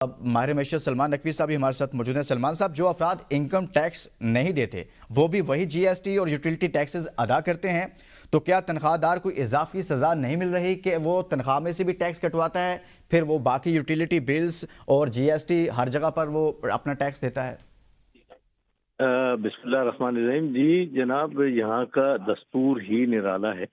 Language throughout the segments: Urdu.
اب ماہر معیشت سلمان نقوی صاحب بھی ہمارے ساتھ موجود ہیں۔ سلمان صاحب، جو افراد انکم ٹیکس نہیں دیتے وہ بھی وہی جی ایس ٹی اور یوٹیلٹی ٹیکسز ادا کرتے ہیں، تو کیا تنخواہ دار کوئی اضافی سزا نہیں مل رہی کہ وہ تنخواہ میں سے بھی ٹیکس کٹواتا ہے، پھر وہ باقی یوٹیلٹی بلز اور جی ایس ٹی ہر جگہ پر وہ اپنا ٹیکس دیتا ہے؟ بسم اللہ الرحمن الرحیم۔ جی جناب، یہاں کا دستور ہی نرالا ہے۔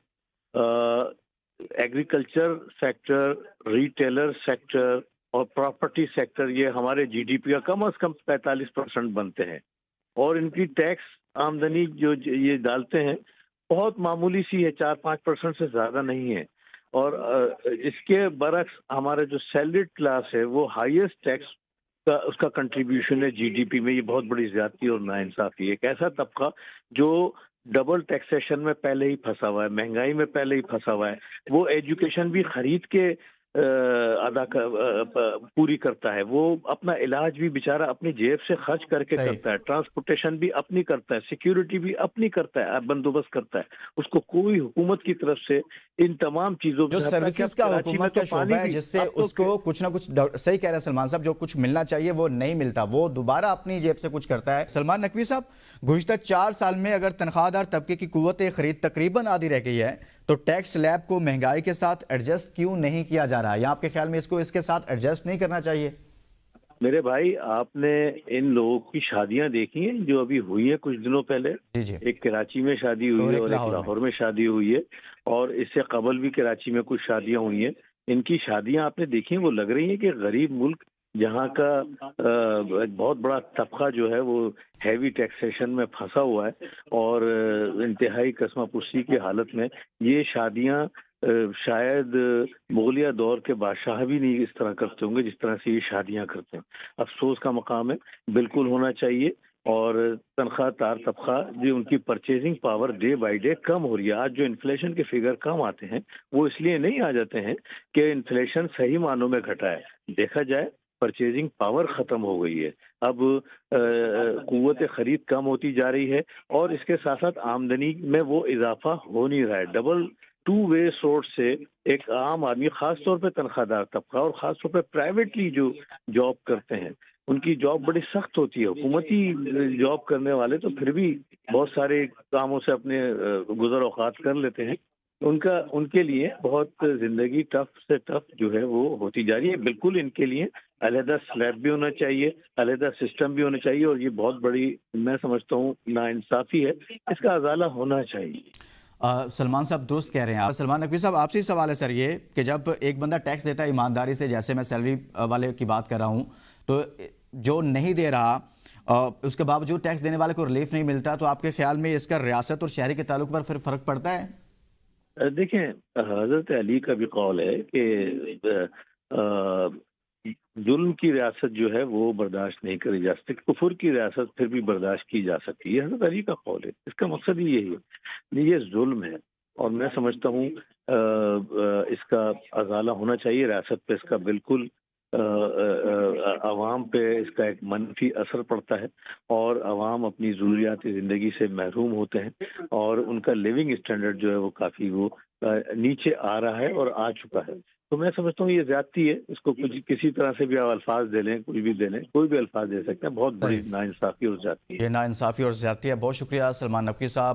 ایگریکلچر سیکٹر، ریٹیلر سیکٹر اور پراپرٹی سیکٹر یہ ہمارے جی ڈی پی کا کم از کم 45% بنتے ہیں، اور ان کی ٹیکس آمدنی جو یہ ڈالتے ہیں بہت معمولی سی ہے، 4-5% سے زیادہ نہیں ہے۔ اور اس کے برعکس ہمارا جو سیلریڈ کلاس ہے وہ ہائیسٹ ٹیکس کا اس کا کنٹریبیوشن ہے جی ڈی پی میں۔ یہ بہت بڑی زیادتی اور ناانصافی ہے۔ ایک ایسا طبقہ جو ڈبل ٹیکسیشن میں پہلے ہی پھنسا ہوا ہے، مہنگائی میں پہلے ہی پھنسا ہوا ہے، وہ ایجوکیشن بھی خرید کے پوری کرتا ہے، وہ اپنا علاج بھی بیچارہ اپنی جیب سے خرچ کر کے کرتا ہے، ٹرانسپورٹیشن بھی اپنی کرتا ہے، سیکیورٹی بھی اپنی کرتا ہے، بندوبست کرتا ہے۔ اس کو کوئی حکومت کی طرف سے ان تمام چیزوں جو سروسز کا حکومت کا شعبہ ہے جس سے اس کو کچھ نہ کچھ، صحیح کہہ رہے ہیں سلمان صاحب، جو کچھ ملنا چاہیے وہ نہیں ملتا، وہ دوبارہ اپنی جیب سے کچھ کرتا ہے۔ سلمان نقوی صاحب، گزشتہ 4 سال میں اگر تنخواہ دار طبقے کی قوت خرید تقریباً آدھی رہ گئی ہے تو ٹیکس سلیب کو مہنگائی کے ساتھ ایڈجسٹ کیوں نہیں کیا جا رہا ہے؟ یا آپ کے خیال میں اس کے ساتھ ایڈجسٹ نہیں کرنا چاہیے؟ میرے بھائی، آپ نے ان لوگوں کی شادیاں دیکھی ہیں جو ابھی ہوئی ہیں کچھ دنوں پہلے؟ جی ایک کراچی میں شادی ہوئی ہے اور ایک لاہور میں شادی ہوئی ہے، اور اس سے قبل بھی کراچی میں کچھ شادیاں ہوئی ہیں۔ ان کی شادیاں آپ نے دیکھی ہیں، وہ لگ رہی ہیں کہ غریب ملک جہاں کا ایک بہت بڑا طبقہ جو ہے وہ ہیوی ٹیکسیشن میں پھنسا ہوا ہے، اور انتہائی قسمہ پرسی کی حالت میں یہ شادیاں شاید مغلیہ دور کے بادشاہ بھی نہیں اس طرح کرتے ہوں گے جس طرح سے یہ شادیاں کرتے ہیں۔ افسوس کا مقام ہے، بالکل ہونا چاہیے۔ اور تنخواہ دار طبقہ جو ان کی purchasing power day by day کم ہو رہی ہے۔ آج جو انفلیشن کے فگر کم آتے ہیں وہ اس لیے نہیں آ جاتے ہیں کہ انفلیشن صحیح معنوں میں گھٹا ہے، دیکھا جائے پرچیزنگ پاور ختم ہو گئی ہے، اب قوت خرید کم ہوتی جا رہی ہے، اور اس کے ساتھ ساتھ آمدنی میں وہ اضافہ ہو نہیں رہا ہے۔ ڈبل ٹو وے سورس سے ایک عام آدمی، خاص طور پہ تنخواہ دار طبقہ اور خاص طور پہ پرائیویٹلی جو جاب کرتے ہیں، ان کی جاب بڑی سخت ہوتی ہے۔ حکومتی جاب کرنے والے تو پھر بھی بہت سارے کاموں سے اپنے گزر اوقات کر لیتے ہیں، ان کے لیے بہت زندگی ٹف سے ٹف جو ہے وہ ہوتی جا رہی ہے۔ بالکل ان کے لیے علیحدہ سلیب بھی ہونا چاہیے، علیحدہ سسٹم بھی ہونا چاہیے، اور یہ بہت بڑی میں سمجھتا ہوں ناانصافی ہے، اس کا ازالہ ہونا چاہیے۔ سلمان صاحب درست کہہ رہے ہیں آپ۔ سلمان نقوی صاحب، آپ سے سوال ہے سر یہ کہ جب ایک بندہ ٹیکس دیتا ہے ایمانداری سے، جیسے میں سیلری والے کی بات کر رہا ہوں، تو جو نہیں دے رہا اس کے باوجود ٹیکس دینے والے کو ریلیف نہیں ملتا، تو آپ کے خیال میں اس کا ریاست اور شہری کے تعلق پر پھر فرق پڑتا ہے؟ دیکھیں، حضرت علی کا بھی قول ہے کہ ظلم کی ریاست جو ہے وہ برداشت نہیں کری جا سکتی، کفر کی ریاست پھر بھی برداشت کی جا سکتی ہے۔ حضرت علی کا قول ہے، اس کا مقصد ہی یہی ہے، یہ ظلم ہے، اور میں سمجھتا ہوں اس کا ازالہ ہونا چاہیے۔ ریاست پہ اس کا بالکل عوام پہ اس کا ایک منفی اثر پڑتا ہے، اور عوام اپنی ضروریات زندگی سے محروم ہوتے ہیں، اور ان کا لیونگ اسٹینڈرڈ جو ہے وہ کافی وہ نیچے آ رہا ہے اور آ چکا ہے۔ تو میں سمجھتا ہوں یہ زیادتی ہے، اس کو کسی طرح سے بھی آپ الفاظ دے لیں، کچھ بھی دے لیں، کوئی بھی الفاظ دے سکتے ہیں، بہت بڑی ناانصافی اور زیادتی ہے۔ یہ ناانصافی اور زیادتی ہے۔ بہت شکریہ سلمان نقوی صاحب۔